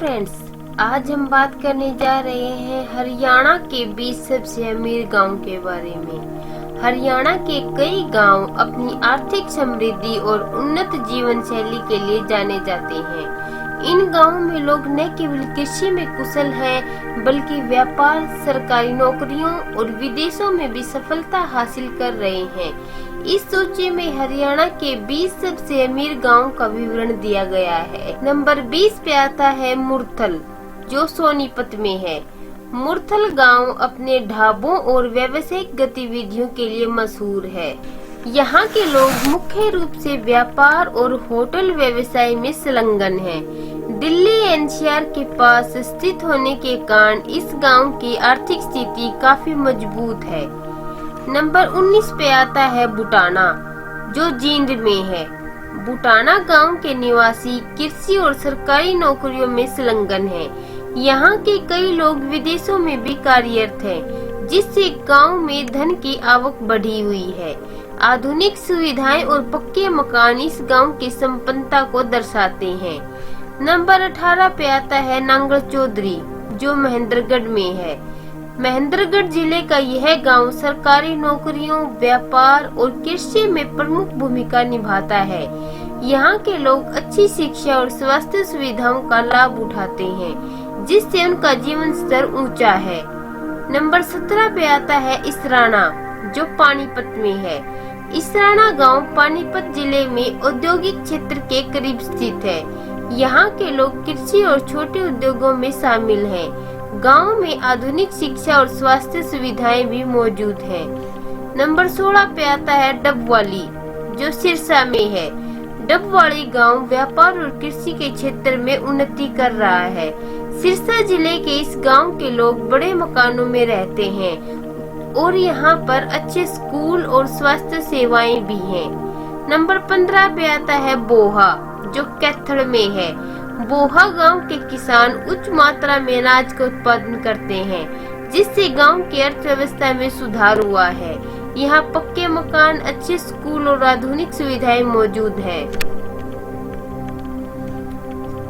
Friends, आज हम बात करने जा रहे हैं हरियाणा के 20 सबसे अमीर गांव के बारे में। हरियाणा के कई गांव अपनी आर्थिक समृद्धि और उन्नत जीवन शैली के लिए जाने जाते हैं। इन गांवों में लोग न केवल कृषि में कुशल हैं, बल्कि व्यापार, सरकारी नौकरियों और विदेशों में भी सफलता हासिल कर रहे हैं। इस सूची में हरियाणा के 20 सबसे अमीर गांव का विवरण दिया गया है। नंबर 20 पे आता है मुरथल, जो सोनीपत में है। मुरथल गांव अपने ढाबों और व्यावसायिक गतिविधियों के लिए मशहूर है। यहाँ के लोग मुख्य रूप से व्यापार और होटल व्यवसाय में संलग्न हैं। दिल्ली एनसीआर के पास स्थित होने के कारण इस गांव की आर्थिक स्थिति काफी मजबूत है। नंबर 19 पे आता है बुटाना, जो जींद में है। बुटाना गांव के निवासी कृषि और सरकारी नौकरियों में संलग्न हैं। यहाँ के कई लोग विदेशों में भी कार्यरत हैं, जिससे गांव में धन की आवक बढ़ी हुई है। आधुनिक सुविधाएं और पक्के मकान इस गांव की संपन्नता को दर्शाते हैं। नंबर 18 पे आता है नांगल चौधरी, जो महेंद्रगढ़ में है। महेंद्रगढ़ जिले का यह गांव सरकारी नौकरियों, व्यापार और कृषि में प्रमुख भूमिका निभाता है। यहाँ के लोग अच्छी शिक्षा और स्वास्थ्य सुविधाओं का लाभ उठाते हैं, जिससे उनका जीवन स्तर ऊंचा है। नंबर 17 पे आता है इसराना, जो पानीपत में है। इसराना गांव पानीपत जिले में औद्योगिक क्षेत्र के करीब स्थित है। यहाँ के लोग कृषि और छोटे उद्योगों में शामिल हैं। गांव में आधुनिक शिक्षा और स्वास्थ्य सुविधाएं भी मौजूद हैं। नंबर 16 पे आता है डबवाली, जो सिरसा में है। डबवाली गांव व्यापार और कृषि के क्षेत्र में उन्नति कर रहा है। सिरसा जिले के इस गांव के लोग बड़े मकानों में रहते हैं और यहाँ पर अच्छे स्कूल और स्वास्थ्य सेवाएं भी हैं। नंबर 15 पे आता है बोहा, जो कैथड़ में है। बोहा गांव के किसान उच्च मात्रा में अनाज का उत्पादन करते हैं, जिससे गांव की अर्थव्यवस्था में सुधार हुआ है। यहाँ पक्के मकान, अच्छे स्कूल और आधुनिक सुविधाएं मौजूद हैं।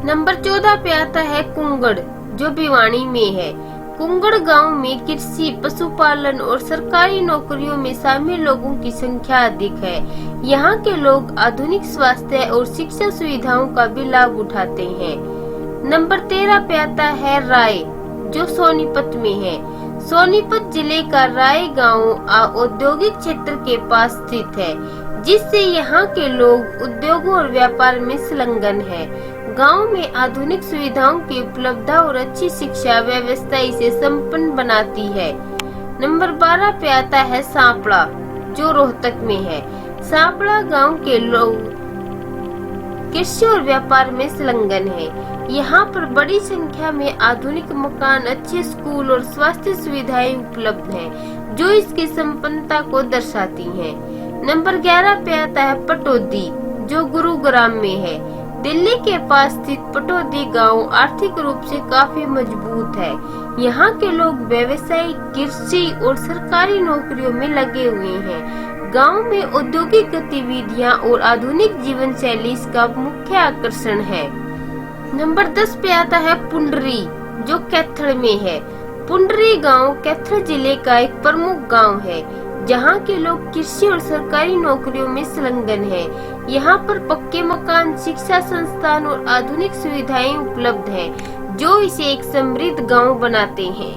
नंबर 14 पे आता है कुंगड़, जो भिवानी में है। कुंगड़ गांव में कृषि, पशुपालन और सरकारी नौकरियों में शामिल लोगों की संख्या अधिक है। यहाँ के लोग आधुनिक स्वास्थ्य और शिक्षा सुविधाओं का भी लाभ उठाते हैं। नंबर 13 पे आता है राय, जो सोनीपत में है। सोनीपत जिले का राय गांव औद्योगिक क्षेत्र के पास स्थित है, जिससे यहाँ के लोग उद्योगों और व्यापार में संलग्न हैं। गांव में आधुनिक सुविधाओं की उपलब्धता और अच्छी शिक्षा व्यवस्था इसे संपन्न बनाती है। नंबर 12 पे आता है सांपड़ा, जो रोहतक में है। सांपड़ा गांव के लोग कृषि और व्यापार में संलग्न हैं। यहाँ पर बड़ी संख्या में आधुनिक मकान, अच्छे स्कूल और स्वास्थ्य सुविधाएं उपलब्ध हैं, जो इसकी संपन्नता को दर्शाती हैं। नंबर 11 पे आता है पटौदी, जो गुरुग्राम में है। दिल्ली के पास स्थित पटौदी गांव आर्थिक रूप से काफी मजबूत है। यहाँ के लोग व्यवसाय, कृषि और सरकारी नौकरियों में लगे हुए हैं। गांव में औद्योगिक गतिविधियां और आधुनिक जीवन शैली इसका मुख्य आकर्षण है। नंबर 10 पे आता है पुंडरी, जो कैथड़ में है। पुंडरी गांव कैथड़ जिले का एक प्रमुख गांव है। जहाँ के लोग कृषि और सरकारी नौकरियों में संलग्न हैं। यहाँ पर पक्के मकान, शिक्षा संस्थान और आधुनिक सुविधाएं उपलब्ध हैं, जो इसे एक समृद्ध गांव बनाते हैं।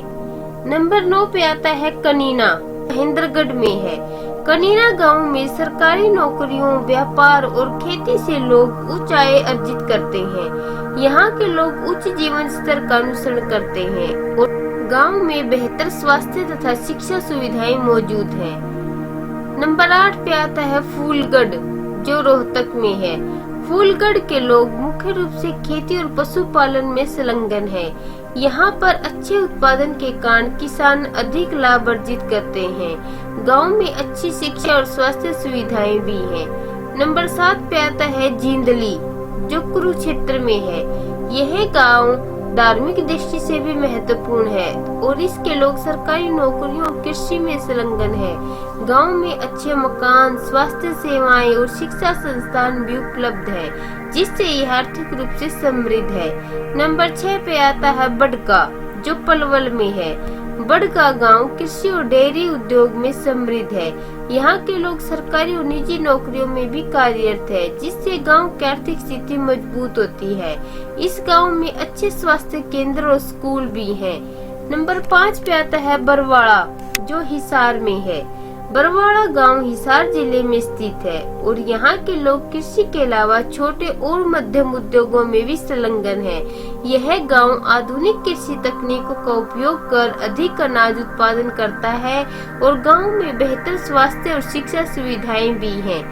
नंबर 9 पे आता है कनीना, महेंद्रगढ़ में है। कनीना गांव में सरकारी नौकरियों, व्यापार और खेती से लोग उच्च आय अर्जित करते हैं। यहाँ के लोग उच्च जीवन स्तर का अनुसरण करते हैं और गांव में बेहतर स्वास्थ्य तथा शिक्षा सुविधाएं मौजूद हैं। नंबर 8 पे आता है फूलगढ़, जो रोहतक में है। फूलगढ़ के लोग मुख्य रूप से खेती और पशुपालन में संलग्न हैं। यहाँ पर अच्छे उत्पादन के कारण किसान अधिक लाभ अर्जित करते हैं। गांव में अच्छी शिक्षा और स्वास्थ्य सुविधाएं भी हैं। नंबर 7 पे आता है जींदली, जो कुरुक्षेत्र में है। यह गांव धार्मिक दृष्टि से भी महत्वपूर्ण है और इसके लोग सरकारी नौकरियों और कृषि में संलग्न है। गांव में अच्छे मकान, स्वास्थ्य सेवाएं और शिक्षा संस्थान भी उपलब्ध है, जिससे यह आर्थिक रूप से समृद्ध है। नंबर 6 पे आता है बड़का, जो पलवल में है। बड़का गांव कृषि और डेयरी उद्योग में समृद्ध है। यहाँ के लोग सरकारी और निजी नौकरियों में भी कार्यरत है, जिससे गांव की आर्थिक स्थिति मजबूत होती है। इस गांव में अच्छे स्वास्थ्य केंद्र और स्कूल भी हैं। नंबर 5 पे आता है बरवाड़ा, जो हिसार में है। बरवाड़ा गांव हिसार जिले में स्थित है और यहाँ के लोग कृषि के अलावा छोटे और मध्यम उद्योगों में भी संलग्न है। यह गांव आधुनिक कृषि तकनीकों का उपयोग कर अधिक अनाज उत्पादन करता है और गांव में बेहतर स्वास्थ्य और शिक्षा सुविधाएं भी हैं।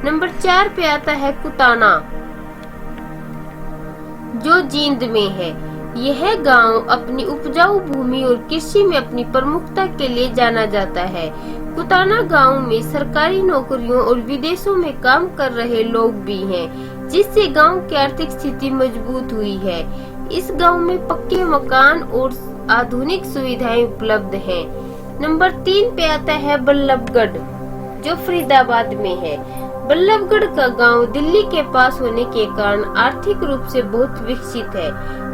नंबर 4 पे आता है कुताना, जो जींद में है। यह गांव अपनी उपजाऊ भूमि और कृषि में अपनी प्रमुखता के लिए जाना जाता है। कुताना गांव में सरकारी नौकरियों और विदेशों में काम कर रहे लोग भी हैं, जिससे गांव की आर्थिक स्थिति मजबूत हुई है। इस गांव में पक्के मकान और आधुनिक सुविधाएं उपलब्ध हैं। नंबर 3 पे आता है बल्लभगढ़, जो फरीदाबाद में है। बल्लभगढ़ का गांव दिल्ली के पास होने के कारण आर्थिक रूप से बहुत विकसित है।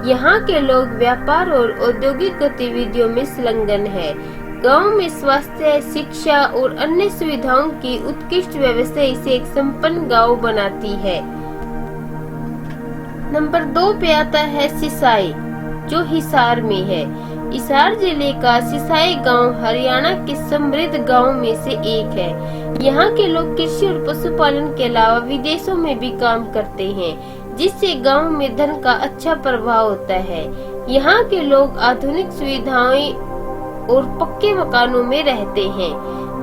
यहाँ के लोग व्यापार और औद्योगिक गतिविधियों में संलग्न है। गांव में स्वास्थ्य, शिक्षा और अन्य सुविधाओं की उत्कृष्ट व्यवस्था इसे एक संपन्न गांव बनाती है। नंबर 2 पे आता है सिसाई, जो हिसार में है। हिसार जिले का सिसाई गांव हरियाणा के समृद्ध गांव में से एक है। यहाँ के लोग कृषि और पशुपालन के अलावा विदेशों में भी काम करते हैं, जिससे गांव में धन का अच्छा प्रभाव होता है। यहाँ के लोग आधुनिक सुविधाएं और पक्के मकानों में रहते हैं।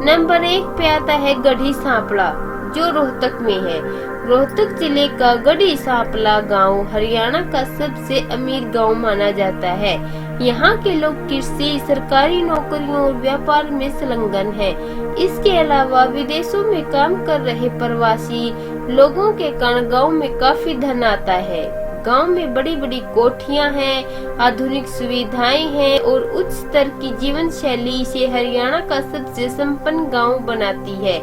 नंबर 1 पे आता है गढ़ी सांपला, जो रोहतक में है। रोहतक जिले का गढ़ी सांपला गांव हरियाणा का सबसे अमीर गांव माना जाता है। यहाँ के लोग कृषि, सरकारी नौकरियों और व्यापार में संलग्न हैं। इसके अलावा विदेशों में काम कर रहे प्रवासी लोगों के कारण गांव में काफी धन आता है। गांव में बड़ी बड़ी कोठियां हैं, आधुनिक सुविधाएं हैं और उच्च स्तर की जीवन शैली इसे हरियाणा का सबसे संपन्न गांव बनाती है।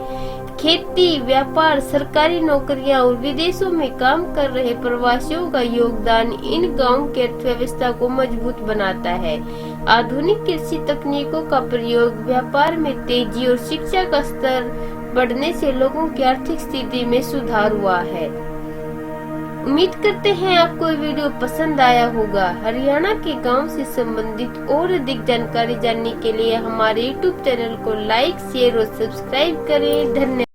खेती, व्यापार, सरकारी नौकरियां और विदेशों में काम कर रहे प्रवासियों का योगदान इन गांव की अर्थव्यवस्था को मजबूत बनाता है। आधुनिक कृषि तकनीकों का प्रयोग, व्यापार में तेजी और शिक्षा का स्तर बढ़ने से लोगों की आर्थिक स्थिति में सुधार हुआ है। उम्मीद करते हैं आपको ये वीडियो पसंद आया होगा। हरियाणा के गांव से संबंधित और अधिक जानकारी जानने के लिए हमारे YouTube चैनल को लाइक, शेयर और सब्सक्राइब करें। धन्यवाद।